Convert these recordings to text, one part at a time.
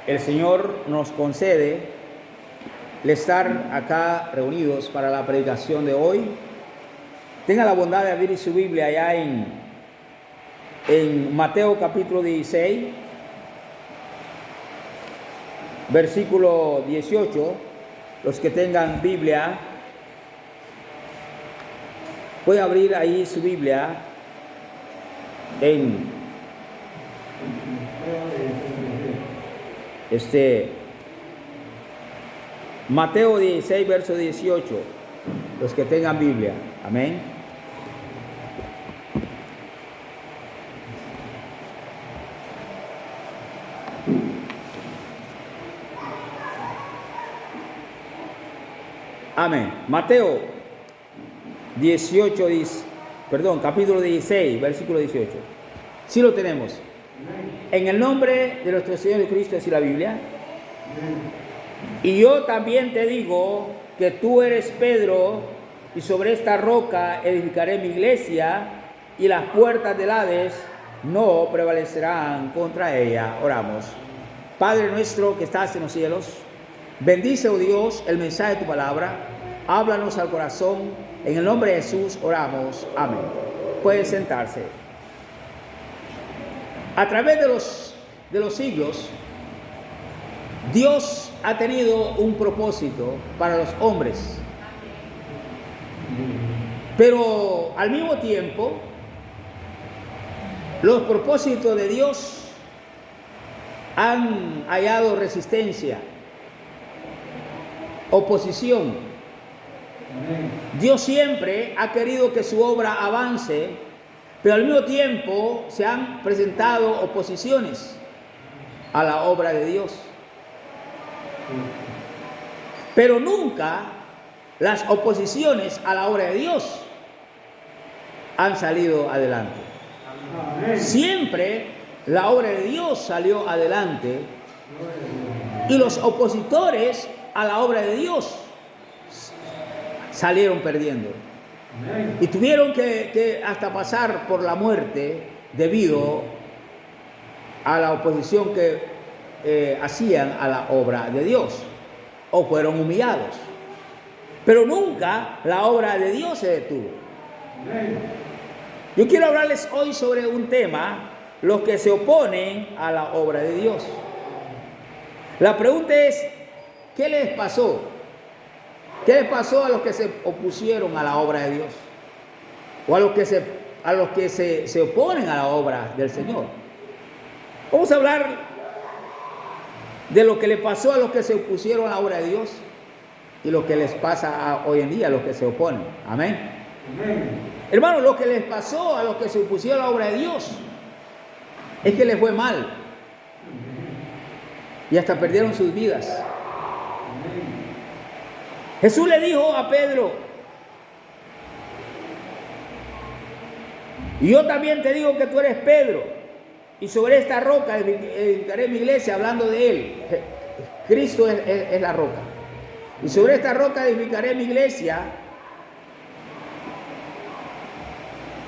el Señor nos concede el estar acá reunidos para la predicación de hoy. Tenga la bondad de abrir su Biblia allá en Mateo capítulo 16, versículo 18. Los que tengan Biblia, puede abrir ahí su Biblia en Mateo 16, verso 18. Los que tengan Biblia. Amén. Amén. Mateo 18, capítulo 16, versículo 18. Sí lo tenemos. En el nombre de nuestro Señor Jesucristo, dice la Biblia. Y yo también te digo que tú eres Pedro, y sobre esta roca edificaré mi iglesia, y las puertas del Hades no prevalecerán contra ella. Oramos. Padre nuestro que estás en los cielos, bendice, oh Dios, el mensaje de tu palabra. Háblanos al corazón. En el nombre de Jesús oramos. Amén. Pueden sentarse. A través de los siglos, Dios ha tenido un propósito para los hombres. Pero al mismo tiempo, los propósitos de Dios han hallado resistencia, oposición. Dios siempre ha querido que su obra avance, pero al mismo tiempo se han presentado oposiciones a la obra de Dios. Pero nunca las oposiciones a la obra de Dios han salido adelante. Siempre la obra de Dios salió adelante y los opositores a la obra de Dios salieron perdiendo. Y tuvieron que hasta pasar por la muerte debido a la oposición que hacían a la obra de Dios, o fueron humillados. Pero nunca la obra de Dios se detuvo. Yo quiero hablarles hoy sobre un tema: los que se oponen a la obra de Dios. La pregunta es, ¿qué les pasó? ¿Qué les pasó a los que se opusieron a la obra de Dios? O a los que se oponen a la obra del Señor. Vamos a hablar de lo que le pasó a los que se opusieron a la obra de Dios y lo que les pasa hoy en día a los que se oponen. Amén. Amén. Hermanos, lo que les pasó a los que se opusieron a la obra de Dios es que les fue mal. Y hasta perdieron sus vidas. Jesús le dijo a Pedro: y yo también te digo que tú eres Pedro, y sobre esta roca edificaré mi iglesia, hablando de él. Cristo es la roca. Y sobre esta roca edificaré mi iglesia,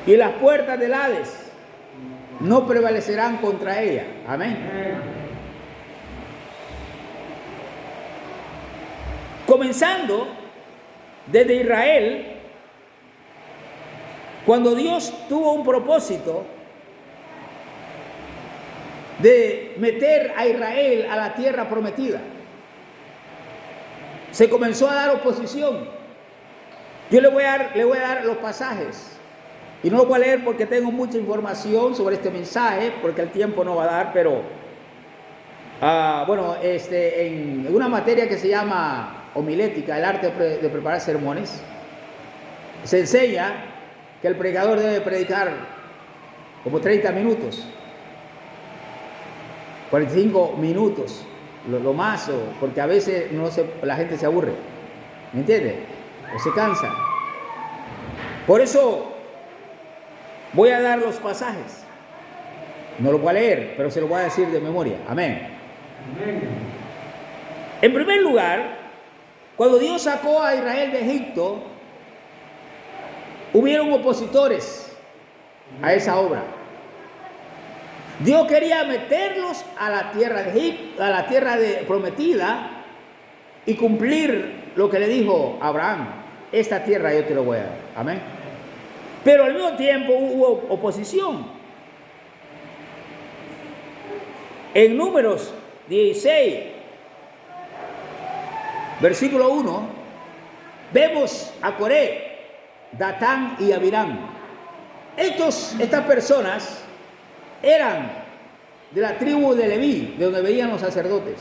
y las puertas del Hades no prevalecerán contra ella. Amén. Comenzando desde Israel, cuando Dios tuvo un propósito de meter a Israel a la tierra prometida, se comenzó a dar oposición. Yo le voy a dar los pasajes, y no lo voy a leer porque tengo mucha información sobre este mensaje, porque el tiempo no va a dar, pero en una materia que se llama homilética, el arte de preparar sermones, se enseña que el predicador debe predicar como 30 minutos, 45 minutos, lo más, porque a veces la gente se aburre, ¿me entiende? O se cansa. Por eso voy a dar los pasajes. No lo voy a leer, pero se lo voy a decir de memoria. Amén. Amén. En primer lugar, cuando Dios sacó a Israel de Egipto, hubieron opositores a esa obra. Dios quería meterlos a la tierra de Egipto, a la tierra prometida, y cumplir lo que le dijo a Abraham: esta tierra yo te lo voy a dar. Amén. Pero al mismo tiempo hubo oposición. En Números 16, versículo 1, vemos a Coré, Datán y Abiram. Estas personas eran de la tribu de Leví, de donde venían los sacerdotes.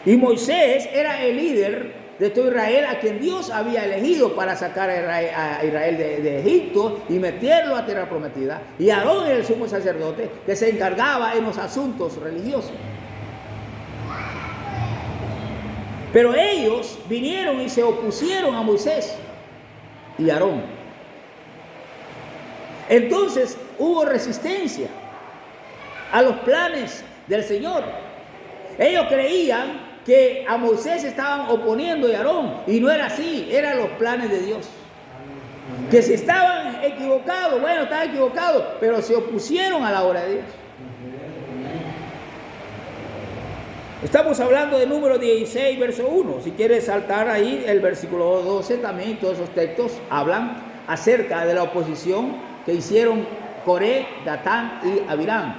Y Moisés era el líder de todo Israel, a quien Dios había elegido para sacar a Israel de Egipto y meterlo a tierra prometida. Y Aarón era el sumo sacerdote que se encargaba en los asuntos religiosos. Pero ellos vinieron y se opusieron a Moisés y Aarón. Entonces hubo resistencia a los planes del Señor. Ellos creían que a Moisés estaban oponiendo y a Aarón, y no era así, eran los planes de Dios. Que si estaban equivocados, bueno, estaban equivocados, pero se opusieron a la obra de Dios. Estamos hablando de Número 16, verso 1. Si quieres saltar ahí, el versículo 12 también, todos esos textos hablan acerca de la oposición que hicieron Coré, Datán y Abiram.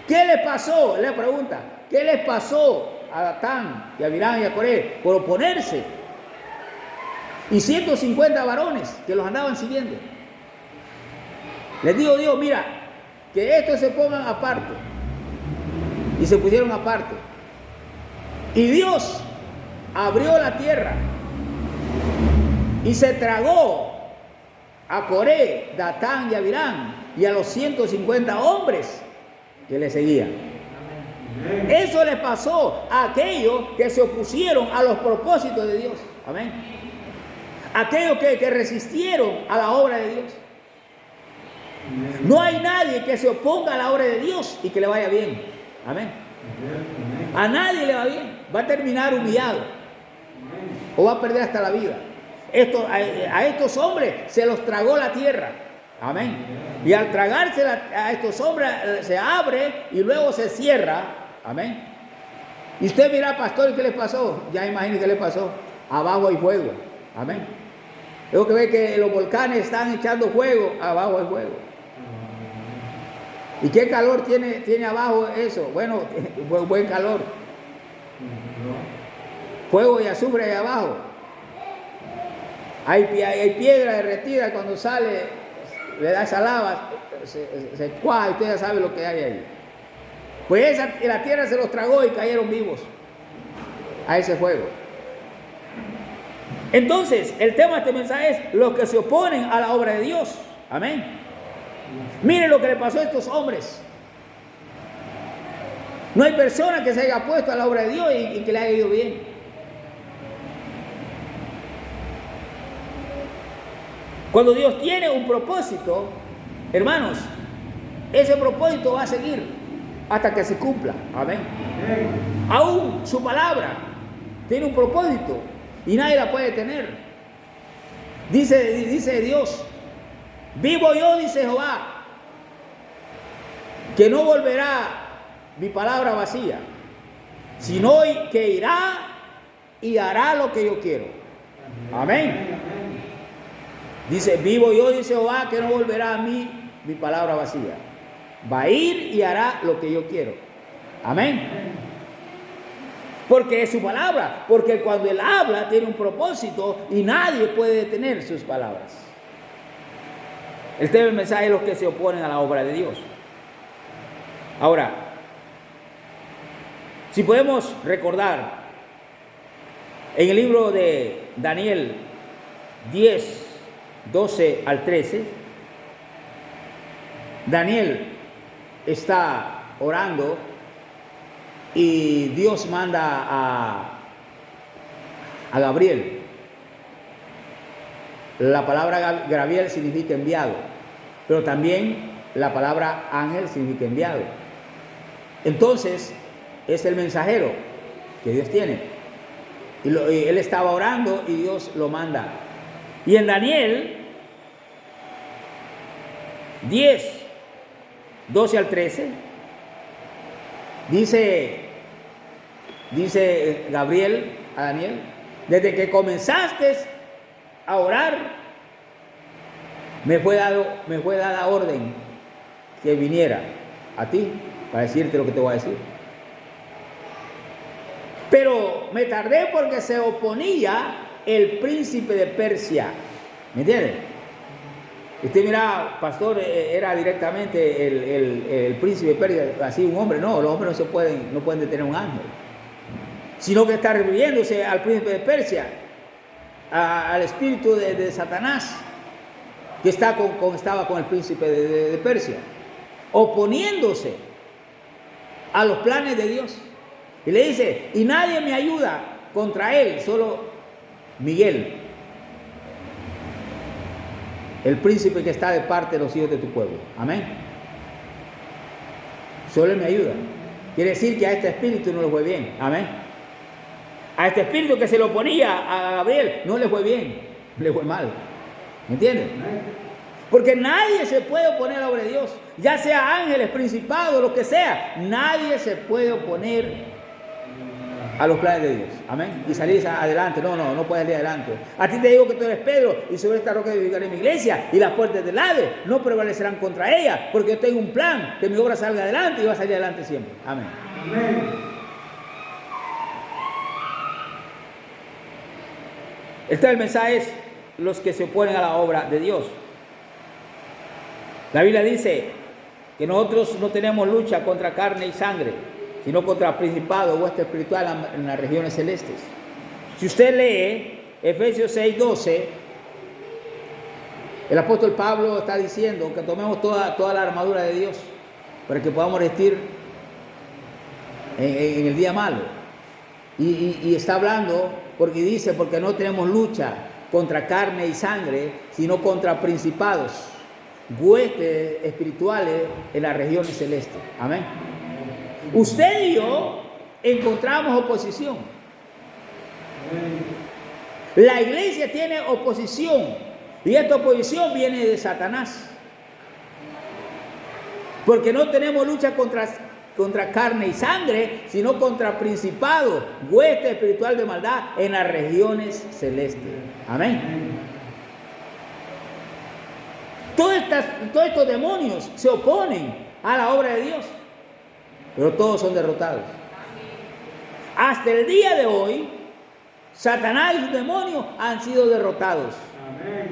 ¿Qué les pasó? Le pregunta, ¿qué les pasó a Datán y a Abiram y a Coré por oponerse? Y 150 varones que los andaban siguiendo. Les dijo Dios: mira, que estos se pongan aparte. Y se pusieron aparte. Y Dios abrió la tierra y se tragó a Coré, Datán y Abiram y a los 150 hombres que le seguían. Eso les pasó a aquellos que se opusieron a los propósitos de Dios. Amén. Aquellos que resistieron a la obra de Dios. No hay nadie que se oponga a la obra de Dios y que le vaya bien. Amén. A nadie le va bien. Va a terminar humillado o va a perder hasta la vida. A estos hombres se los tragó la tierra. Amén. Y al tragarse a estos hombres se abre y luego se cierra. Amén. Y usted mira, pastor, ¿qué le pasó? Ya imagínese qué le pasó. Abajo hay fuego. Amén. Tengo que ver que los volcanes están echando fuego. Abajo hay fuego. ¿Y qué calor tiene abajo eso? Bueno, buen calor. Fuego y azufre ahí abajo. Hay piedra derretida, cuando sale, le da esa lava, se cuaja y usted ya sabe lo que hay ahí. Pues la tierra se los tragó y cayeron vivos a ese fuego. Entonces, el tema de este mensaje es los que se oponen a la obra de Dios. Amén. Miren lo que le pasó a estos hombres. No hay persona que se haya puesto a la obra de Dios y que le haya ido bien. Cuando Dios tiene un propósito, hermanos, ese propósito va a seguir hasta que se cumpla. Amén. Aún su palabra tiene un propósito y nadie la puede tener. Dice Dios: vivo yo, dice Jehová, que no volverá mi palabra vacía, sino que irá y hará lo que yo quiero. Amén. Dice: vivo yo, dice Jehová, que no volverá a mí mi palabra vacía. Va a ir y hará lo que yo quiero. Amén. Porque es su palabra. Porque cuando Él habla tiene un propósito y nadie puede detener sus palabras. El tema del mensaje es los que se oponen a la obra de Dios. Ahora, si podemos recordar en el libro de Daniel 10, 12 al 13, Daniel está orando y Dios manda a Gabriel. La palabra Gabriel significa enviado, pero también la palabra ángel significa enviado. Entonces, es el mensajero que Dios tiene. Y él estaba orando y Dios lo manda. Y en Daniel 10, 12 al 13, dice Gabriel a Daniel: desde que comenzaste a orar, me fue dada orden que viniera a ti para decirte lo que te voy a decir. Pero me tardé porque se oponía el príncipe de Persia. ¿Me entiendes? Usted mira, pastor, era directamente el príncipe de Persia, así un hombre. No, los hombres no pueden detener un ángel, sino que está refiriéndose al príncipe de Persia, al espíritu de Satanás, que estaba con el príncipe de Persia, oponiéndose a los planes de Dios. Y le dice: y nadie me ayuda contra él, solo Miguel, el príncipe que está de parte de los hijos de tu pueblo. Amén. Solo me ayuda. Quiere decir que a este espíritu no le fue bien. Amén. A este espíritu que se le oponía a Gabriel no le fue bien, le fue mal. ¿Me entiendes? Porque nadie se puede oponer a la obra de Dios, ya sea ángeles, principados, lo que sea. Nadie se puede oponer a los planes de Dios. Amén. Y salir adelante. No puedes salir adelante. A ti te digo que tú eres Pedro, y sobre esta roca edificaré mi iglesia, y las puertas del Hades no prevalecerán contra ella, porque yo tengo un plan, que mi obra salga adelante y va a salir adelante siempre. Amén. Amén. El mensaje es los que se oponen a la obra de Dios. La Biblia dice que nosotros no tenemos lucha contra carne y sangre, sino contra principados, hueste espiritual en las regiones celestes. Si usted lee Efesios 6:12, el apóstol Pablo está diciendo que tomemos toda la armadura de Dios para que podamos resistir en el día malo. Y está hablando porque dice: porque no tenemos lucha contra carne y sangre, sino contra principados, huestes espirituales en las regiones celestes. Amén. Usted y yo encontramos oposición. La iglesia tiene oposición, y esta oposición viene de Satanás, porque no tenemos lucha contra carne y sangre, sino contra principados, hueste espiritual de maldad en las regiones celestes. Amén. Todos estos demonios se oponen a la obra de Dios, pero todos son derrotados. Hasta el día de hoy, Satanás y sus demonios han sido derrotados.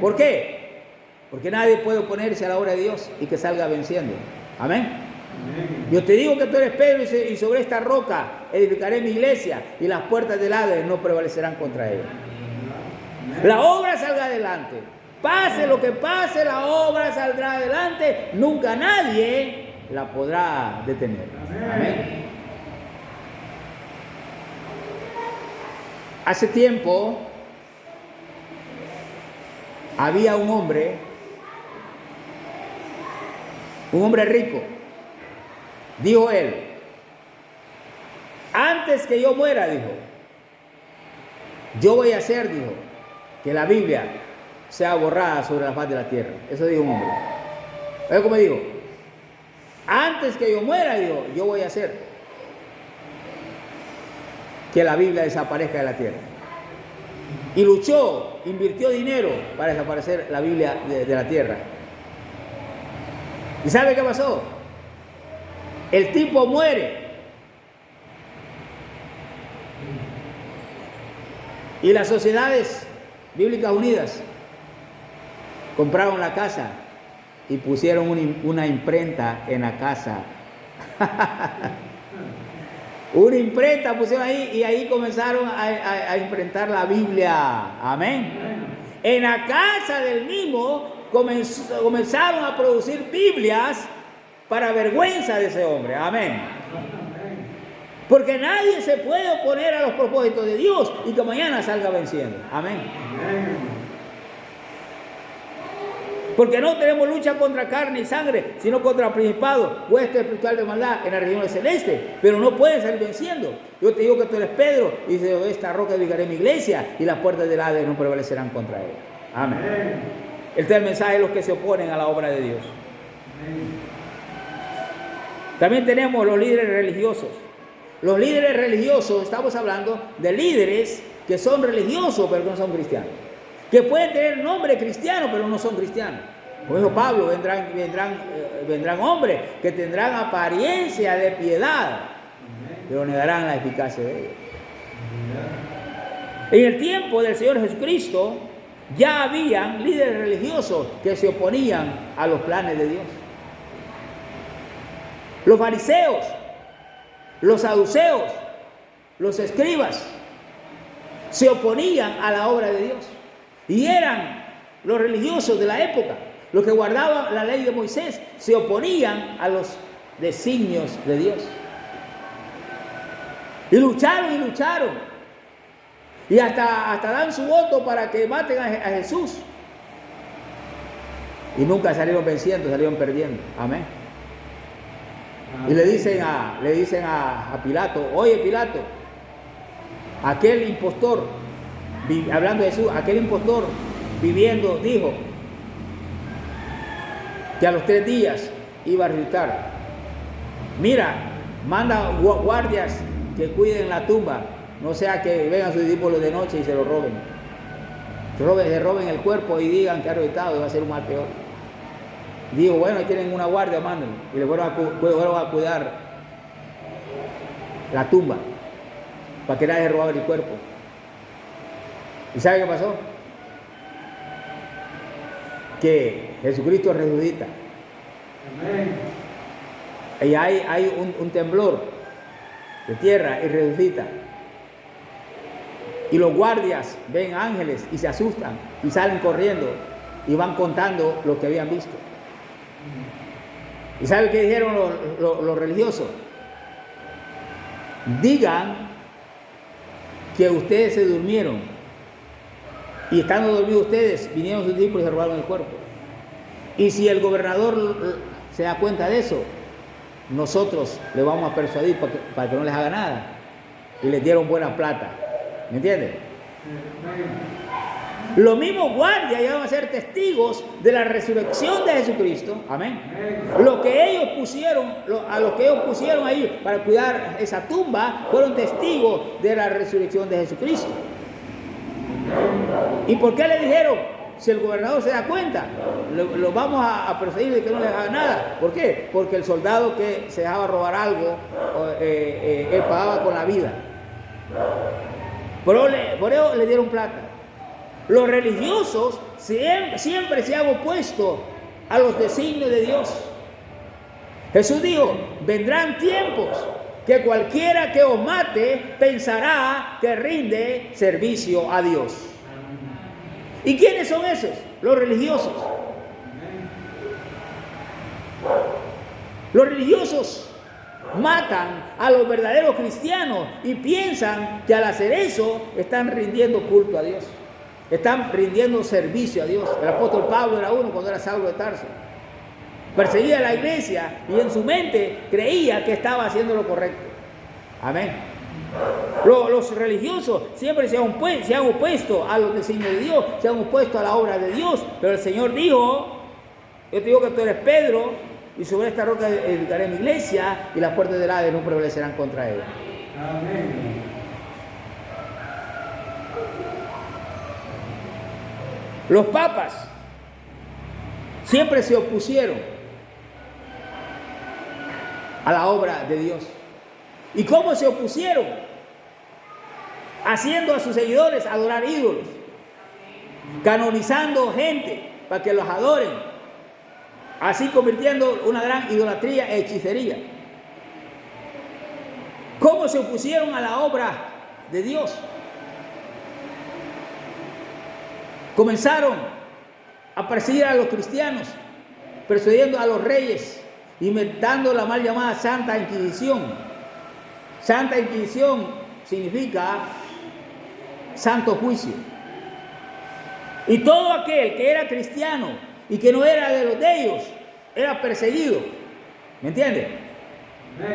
¿Por qué? Porque nadie puede oponerse a la obra de Dios y que salga venciendo. Amén. Yo te digo que tú eres Pedro, y sobre esta roca edificaré mi iglesia, y las puertas del Hades no prevalecerán contra ella. La obra salga adelante. Pase lo que pase, la obra saldrá adelante. Nunca nadie la podrá detener. Amén. Hace tiempo había un hombre rico. Dijo él: antes que yo muera, dijo, yo voy a hacer, dijo, que la Biblia sea borrada sobre la faz de la tierra. Eso dijo un hombre. ¿Ves cómo digo? Antes que yo muera, dijo, yo voy a hacer que la Biblia desaparezca de la tierra. Y luchó, invirtió dinero para desaparecer la Biblia de la tierra. ¿Y sabe qué pasó? El tipo muere. Y las sociedades bíblicas unidas compraron la casa y pusieron una imprenta en la casa. Una imprenta pusieron ahí, y ahí comenzaron a imprentar la Biblia. Amén. En la casa del mismo comenzaron a producir Biblias para vergüenza de ese hombre. Amén. Porque nadie se puede oponer a los propósitos de Dios y que mañana salga venciendo. Amén. Porque no tenemos lucha contra carne y sangre, sino contra principados, hueste espiritual de maldad en las regiones celestes. Pero no pueden salir venciendo. Yo te digo que tú eres Pedro, y de esta roca edificaré mi iglesia, y las puertas del Hades no prevalecerán contra ella. Amén. Este es el mensaje de los que se oponen a la obra de Dios. También tenemos los líderes religiosos. Los líderes religiosos, estamos hablando de líderes que son religiosos pero que no son cristianos. Que pueden tener nombre cristiano pero no son cristianos. Como dijo Pablo, vendrán hombres que tendrán apariencia de piedad, pero negarán la eficacia de ellos. En el tiempo del Señor Jesucristo ya habían líderes religiosos que se oponían a los planes de Dios. Los fariseos, los saduceos, los escribas se oponían a la obra de Dios. Y eran los religiosos de la época, los que guardaban la ley de Moisés, se oponían a los designios de Dios. Y lucharon y lucharon. Y hasta dan su voto para que maten a Jesús. Y nunca salieron venciendo, salieron perdiendo. Amén. Y le dicen a Pilato: oye Pilato, aquel impostor, hablando de Jesús, aquel impostor viviendo dijo que a los 3 días iba a resucitar. Mira, manda guardias que cuiden la tumba, no sea que vengan sus discípulos de noche y se lo roben. Se roben el cuerpo y digan que ha resucitado y va a ser un mal peor. Digo, bueno, ahí tienen una guardia, mándenlo. Y le vuelvan a cuidar la tumba para que nadie robe el cuerpo. ¿Y sabe qué pasó? Que Jesucristo resucita. Amén. Y hay un temblor de tierra y resucita. Y los guardias ven ángeles y se asustan y salen corriendo y van contando lo que habían visto. ¿Y sabe qué dijeron los religiosos? Digan que ustedes se durmieron y estando dormidos ustedes, vinieron sus discípulos y se robaron el cuerpo. Y si el gobernador se da cuenta de eso, nosotros le vamos a persuadir para que no les haga nada. Y les dieron buena plata. ¿Me entiendes? Los mismos guardias iban a ser testigos de la resurrección de Jesucristo. Amén. A los que ellos pusieron ahí para cuidar esa tumba, fueron testigos de la resurrección de Jesucristo. ¿Y por qué le dijeron? Si el gobernador se da cuenta, lo vamos a perseguir de que no le haga nada. ¿Por qué? Porque el soldado que se dejaba robar algo, él pagaba con la vida. Por eso le dieron plata. Los religiosos siempre se han opuesto a los designios de Dios. Jesús dijo: vendrán tiempos que cualquiera que os mate pensará que rinde servicio a Dios. ¿Y quiénes son esos? Los religiosos. Los religiosos matan a los verdaderos cristianos y piensan que al hacer eso están rindiendo culto a Dios. Están rindiendo servicio a Dios. El apóstol Pablo era uno cuando era Saulo de Tarso. Perseguía a la iglesia y en su mente creía que estaba haciendo lo correcto. Amén. Los religiosos siempre se han opuesto a los designios de Dios, se han opuesto a la obra de Dios. Pero el Señor dijo: yo te digo que tú eres Pedro, y sobre esta roca edificaré mi iglesia, y las puertas del Hades no prevalecerán contra ella. Amén. Los papas siempre se opusieron a la obra de Dios. ¿Y cómo se opusieron? Haciendo a sus seguidores adorar ídolos, canonizando gente para que los adoren, así convirtiendo una gran idolatría e hechicería. ¿Cómo se opusieron a la obra de Dios? Comenzaron a perseguir a los cristianos, persuadiendo a los reyes, inventando la mal llamada Santa Inquisición. Santa Inquisición significa santo juicio. Y todo aquel que era cristiano y que no era de los de ellos, era perseguido. ¿Me entiendes?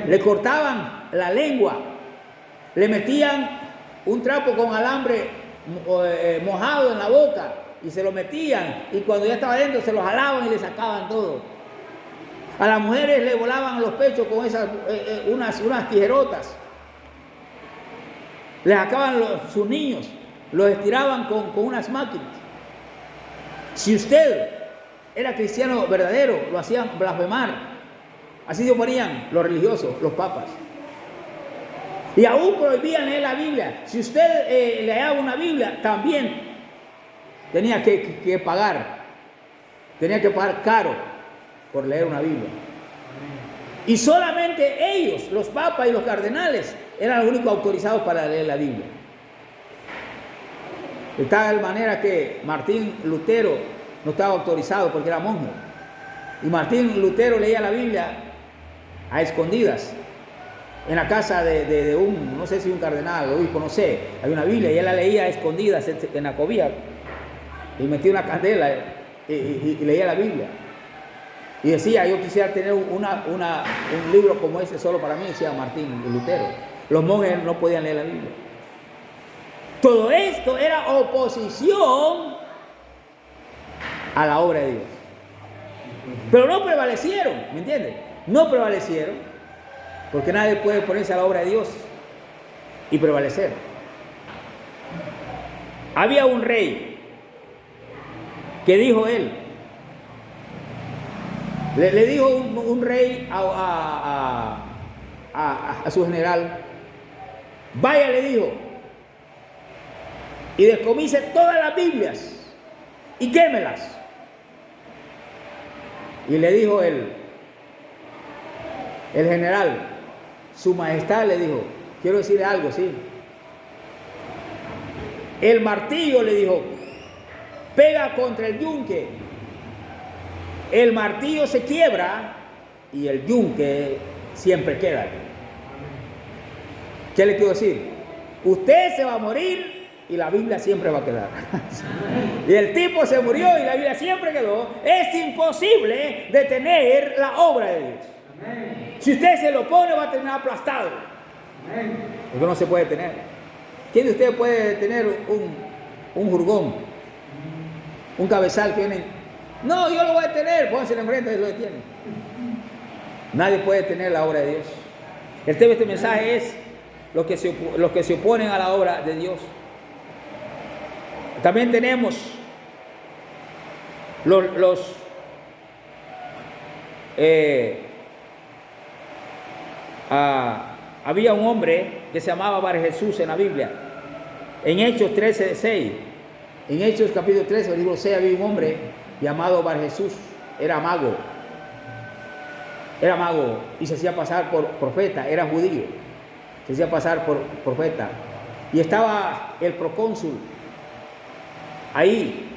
Le cortaban la lengua, le metían un trapo con alambre mojado en la boca y se lo metían, y cuando ya estaba dentro se lo jalaban y le sacaban todo. A las mujeres le volaban los pechos con esas, unas tijerotas. Les sacaban sus niños, los estiraban con unas máquinas. Si usted era cristiano verdadero, lo hacían blasfemar. Así se oponían los religiosos, los papas. Y aún prohibían leer la Biblia. Si usted leía una Biblia, también tenía que pagar. Tenía que pagar caro por leer una Biblia. Y solamente ellos, los papas y los cardenales, eran los únicos autorizados para leer la Biblia. De tal manera que Martín Lutero no estaba autorizado porque era monje. Y Martín Lutero leía la Biblia a escondidas en la casa de un, no sé si un cardenal o obispo, no sé, había una Biblia y él la leía a escondidas en la cobija y metía una candela y leía la Biblia y decía: yo quisiera tener un libro como ese solo para mí, decía Martín Lutero. Los monjes no podían leer la Biblia. Todo esto era oposición a la obra de Dios, pero no prevalecieron, ¿me entiendes? No prevalecieron, porque nadie puede ponerse a la obra de Dios y prevalecer. Había un rey que dijo él, le dijo un rey a su general: vaya, le dijo, y descomise todas las Biblias y quémelas. Y le dijo el general: su majestad, le dijo, quiero decirle algo, sí. El martillo, le dijo, pega contra el yunque. El martillo se quiebra y el yunque siempre queda. ¿Qué le quiero decir? Usted se va a morir y la Biblia siempre va a quedar. Y el tipo se murió y la Biblia siempre quedó. Es imposible detener la obra de Dios. Si usted se lo pone, va a terminar aplastado. Porque no se puede detener. ¿Quién de ustedes puede detener un jurgón? Un cabezal que viene. No, yo lo voy a detener. Pónganse enfrente y lo detiene. Nadie puede detener la obra de Dios. El tema de este mensaje es los que se oponen a la obra de Dios. También tenemos había un hombre que se llamaba Bar Jesús en la Biblia. En Hechos 13:6, en Hechos capítulo 13, versículo 6, había un hombre llamado Bar Jesús. Era mago y se hacía pasar por profeta. Era judío, se hacía pasar por profeta. Y estaba el procónsul ahí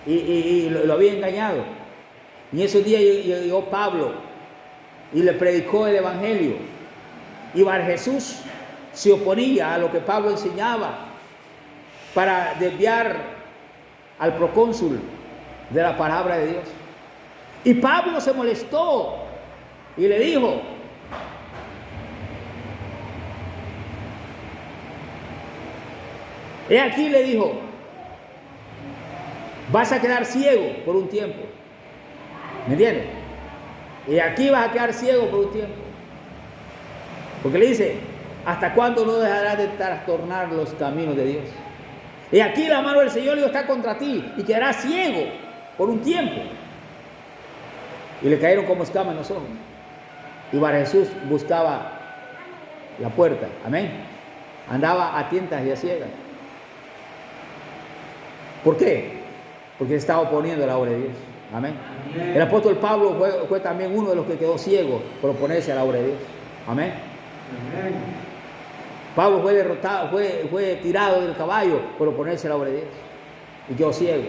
y lo había engañado. Y en esos días llegó Pablo y le predicó el evangelio. Y Bar Jesús se oponía a lo que Pablo enseñaba para desviar al procónsul de la palabra de Dios. Y Pablo se molestó y le dijo: he aquí, le dijo, vas a quedar ciego por un tiempo. ¿Me entiendes? Y aquí vas a quedar ciego por un tiempo. Porque le dice: ¿hasta cuándo no dejarás de trastornar los caminos de Dios? Y aquí la mano del Señor está contra ti y quedarás ciego por un tiempo. Y le cayeron como escamas en los ojos. Y Bar Jesús buscaba la puerta. Amén. Andaba a tientas y a ciegas. ¿Por qué? Porque se estaba oponiendo a la obra de Dios. Amén. Amén. El apóstol Pablo fue también uno de los que quedó ciego por oponerse a la obra de Dios. Amén. Amén. Pablo fue derrotado, fue tirado del caballo por oponerse a la obra de Dios. Y quedó ciego.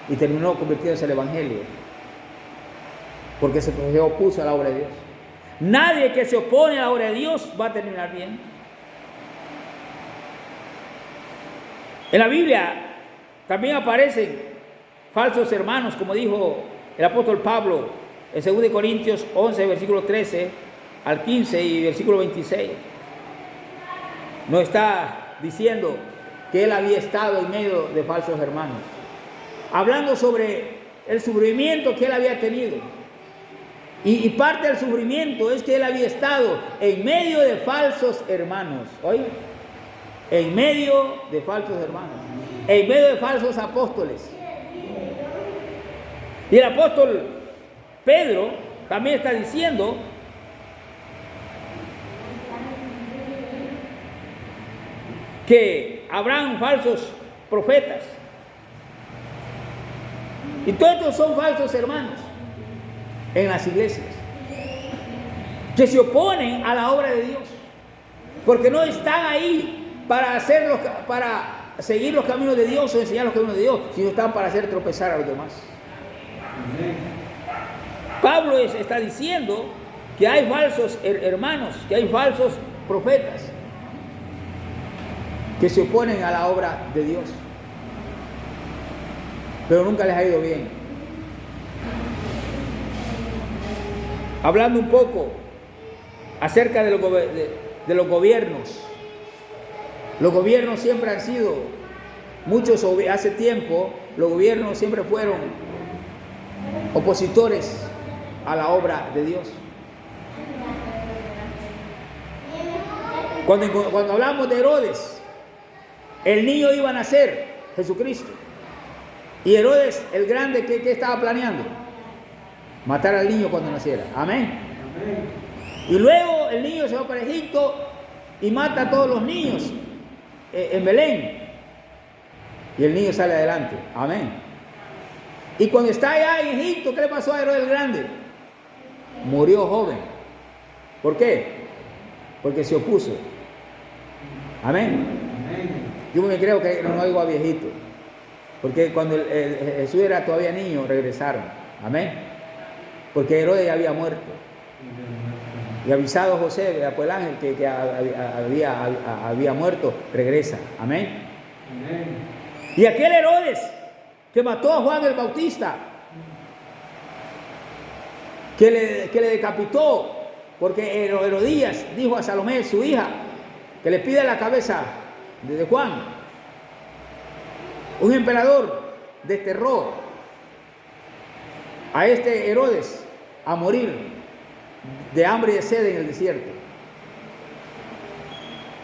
Y terminó convirtiéndose al evangelio. Porque se opuso a la obra de Dios. Nadie que se opone a la obra de Dios va a terminar bien. En la Biblia también aparecen falsos hermanos, como dijo el apóstol Pablo en 2 Corintios 11, versículo 13 al 15 y versículo 26. Nos está diciendo que él había estado en medio de falsos hermanos, hablando sobre el sufrimiento que él había tenido. Y parte del sufrimiento es que él había estado en medio de falsos hermanos. Oye, en medio de falsos hermanos, en medio de falsos apóstoles. Y el apóstol Pedro también está diciendo que habrán falsos profetas. Y todos estos son falsos hermanos en las iglesias que se oponen a la obra de Dios, porque no están ahí para seguir los caminos de Dios o enseñar los caminos de Dios, sino están para hacer tropezar a los demás. Pablo está diciendo que hay falsos hermanos, que hay falsos profetas que se oponen a la obra de Dios, pero nunca les ha ido bien. Hablando un poco acerca de los gobiernos. Los gobiernos siempre han sido, hace tiempo, los gobiernos siempre fueron opositores a la obra de Dios. Cuando hablamos de Herodes, el niño iba a nacer, Jesucristo. Y Herodes, el grande, ¿qué estaba planeando? Matar al niño cuando naciera. Amén. Y luego el niño se va para Egipto y mata a todos los niños en Belén. Y el niño sale adelante. Amén. Y cuando está allá en Egipto, ¿qué le pasó a Herodes el grande? Murió joven. ¿Por qué? Porque se opuso. Amén. Yo me creo que no oigo a viejito. Porque cuando Jesús era todavía niño, regresaron. Amén. Porque Herodes ya había muerto. Y avisado José, por el ángel que había muerto, regresa. Amén. Y aquel Herodes que mató a Juan el Bautista, que le decapitó, porque Herodías dijo a Salomé, su hija, que le pida la cabeza de Juan. Un emperador desterró a este Herodes a morir de hambre y de sed en el desierto.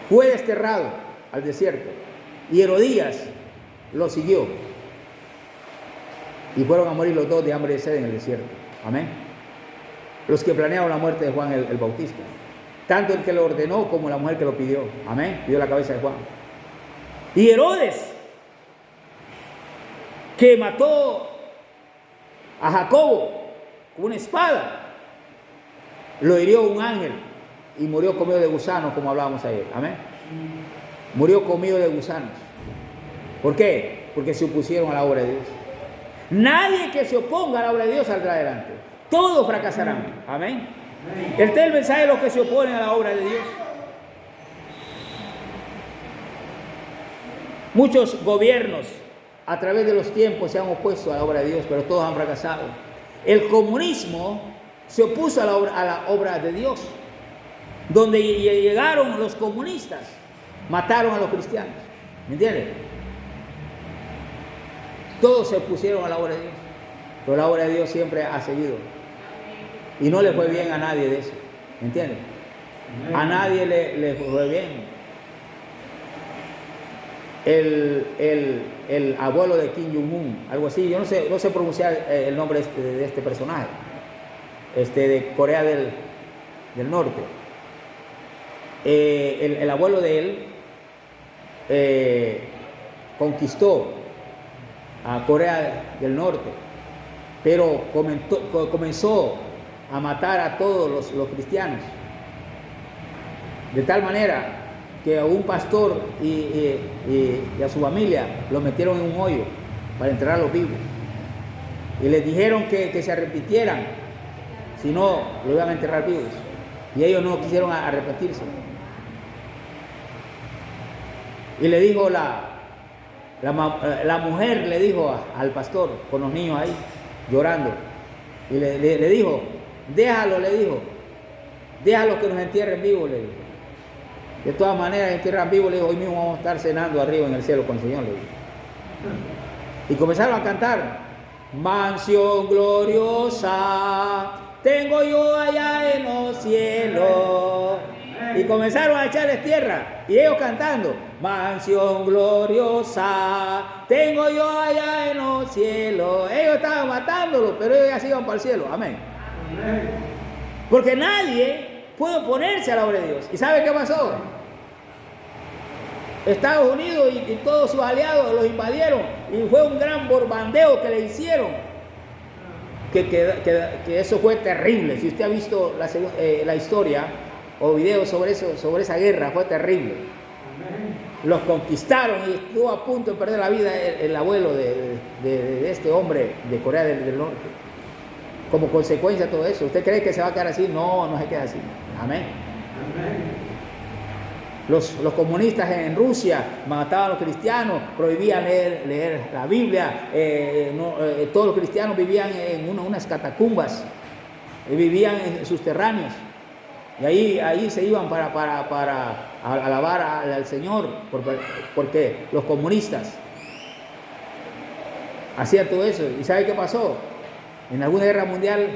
Fue desterrado al desierto y Herodías lo siguió y fueron a morir los dos de hambre y de sed en el desierto. Amén. Los que planearon la muerte de Juan el Bautista, tanto el que lo ordenó como la mujer que lo pidió. Amén. Pidió la cabeza de Juan. Y Herodes, que mató a Jacobo con una espada, lo hirió un ángel y murió comido de gusanos, como hablábamos ayer. Amén. Murió comido de gusanos. ¿Por qué? Porque se opusieron a la obra de Dios. Nadie que se oponga a la obra de Dios saldrá adelante. Todos fracasarán. Amén. Este es el mensaje de los que se oponen a la obra de Dios. Muchos gobiernos a través de los tiempos se han opuesto a la obra de Dios, pero todos han fracasado. El comunismo se opuso a la obra de Dios. Donde llegaron los comunistas, mataron a los cristianos. ¿Me entiendes? Todos se opusieron a la obra de Dios, pero la obra de Dios siempre ha seguido. Y no le fue bien a nadie de eso. ¿Me entiendes? A nadie le fue bien. El abuelo de Kim Jong-un, algo así, yo no sé pronunciar el nombre de este personaje, de Corea del Norte. El abuelo de él conquistó a Corea del Norte, pero comenzó a matar a todos los cristianos, de tal manera que a un pastor y a su familia lo metieron en un hoyo para enterrarlos vivos. Y les dijeron que se arrepintieran, si no, lo iban a enterrar vivos. Y ellos no quisieron arrepentirse. Y le dijo la mujer, le dijo al pastor, con los niños ahí, llorando. Y le dijo, déjalo, le dijo, déjalo que nos entierren vivos, le dijo. De todas maneras, entierran vivos, le dijo, hoy mismo vamos a estar cenando arriba en el cielo con el Señor, le dijo. Y comenzaron a cantar, mansión gloriosa tengo yo allá en los cielos. Y comenzaron a echarles tierra. Y ellos cantando, mansión gloriosa, tengo yo allá en los cielos. Ellos estaban matándolos, pero ellos ya se iban para el cielo. Amén. Porque nadie puede oponerse a la obra de Dios. ¿Y sabe qué pasó? Estados Unidos y todos sus aliados los invadieron. Y fue un gran bombardeo que le hicieron. Que eso fue terrible. Si usted ha visto la historia o videos sobre eso, sobre esa guerra, fue terrible. Los conquistaron y estuvo a punto de perder la vida el abuelo de este hombre de Corea del Norte. Como consecuencia de todo eso. ¿Usted cree que se va a quedar así? No, no se queda así. Amén. Los comunistas en Rusia mataban a los cristianos, prohibían leer la Biblia. Todos los cristianos vivían en unas catacumbas, vivían en subterráneos. Y ahí se iban para alabar al Señor, porque los comunistas hacían todo eso. ¿Y sabe qué pasó? En la Segunda Guerra Mundial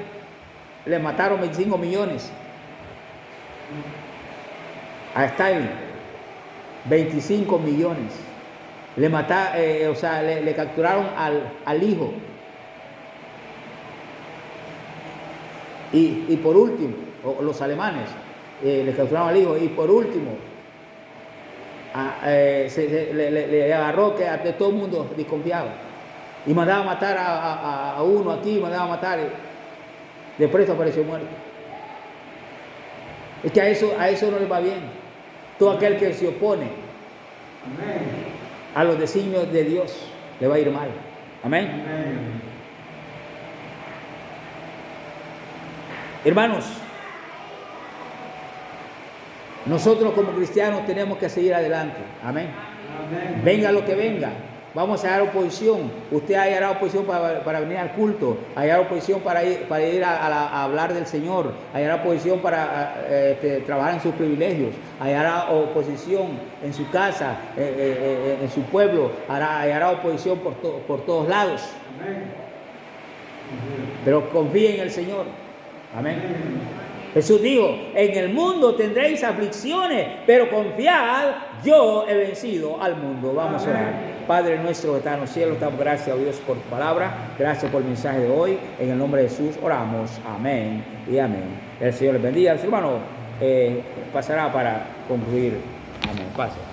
le mataron 25 millones a Stalin. 25 millones. Le capturaron al hijo. Y por último, los alemanes le capturaron al hijo. Y por último, le agarró que de todo el mundo desconfiaba. Y mandaba a matar a uno aquí, mandaba a matar. De presto apareció muerto. Es que a eso no le va bien. Todo aquel que se opone a los designios de Dios le va a ir mal. Amén. Hermanos, nosotros como cristianos tenemos que seguir adelante. Amén. Venga lo que venga. Vamos a dar oposición. Usted hallará oposición para venir al culto. Hallará oposición para ir a hablar del Señor. Hallará oposición para trabajar en sus privilegios. Hallará oposición en su casa, en su pueblo. Hallará oposición por todos lados. Pero confíe en el Señor. Amén. Jesús dijo, en el mundo tendréis aflicciones, pero confiad, yo he vencido al mundo. Vamos a orar. Padre nuestro que está en los cielos, damos gracias a Dios por tu palabra, gracias por el mensaje de hoy. En el nombre de Jesús oramos. Amén y amén. El Señor les bendiga. El hermano pasará para concluir. Amén. Pase.